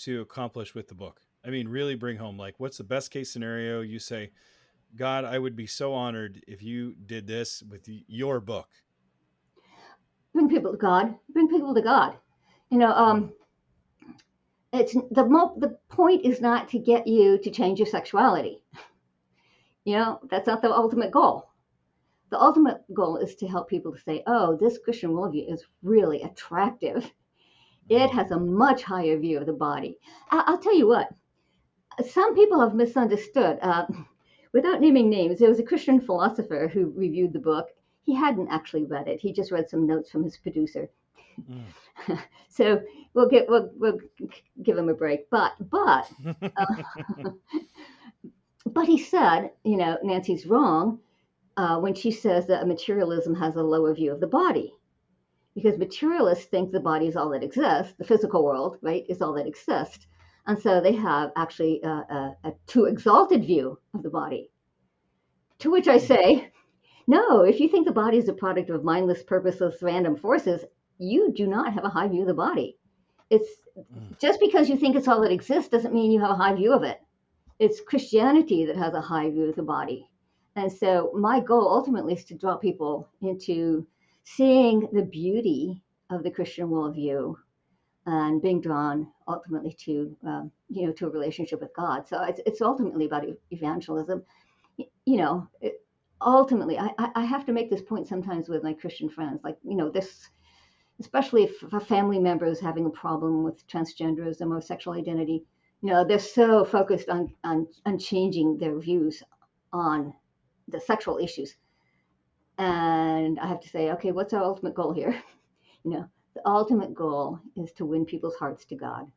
to accomplish with the book? I mean, really bring home, like, what's the best case scenario? You say, God, I would be so honored if you did this with your book. Bring people to God. Bring people to God. You know, Mm. it's the point is not to get you to change your sexuality. You know, that's not the ultimate goal. The ultimate goal is to help people to say, oh, this Christian worldview is really attractive. It Mm. has a much higher view of the body. I'll tell you what, some people have misunderstood. Without naming names, there was a Christian philosopher who reviewed the book. He hadn't actually read it. He just read some notes from his producer. Mm. So we'll give him a break. But he said, you know, Nancy's wrong when she says that materialism has a lower view of the body, because materialists think the body is all that exists, the physical world, right, is all that exists, and so they have actually a too exalted view of the body. To which I say, no, if you think the body is a product of mindless, purposeless, random forces, you do not have a high view of the body. It's Mm. just because you think it's all that exists doesn't mean you have a high view of it. It's Christianity that has a high view of the body. And so my goal ultimately is to draw people into seeing the beauty of the Christian worldview and being drawn ultimately to, to a relationship with God. So it's ultimately about evangelism. You know, ultimately, I have to make this point sometimes with my Christian friends, like, you know, this, especially if a family member is having a problem with transgenderism or sexual identity, you know, they're so focused on changing their views on the sexual issues. And I have to say, okay, what's our ultimate goal here? You know, the ultimate goal is to win people's hearts to God.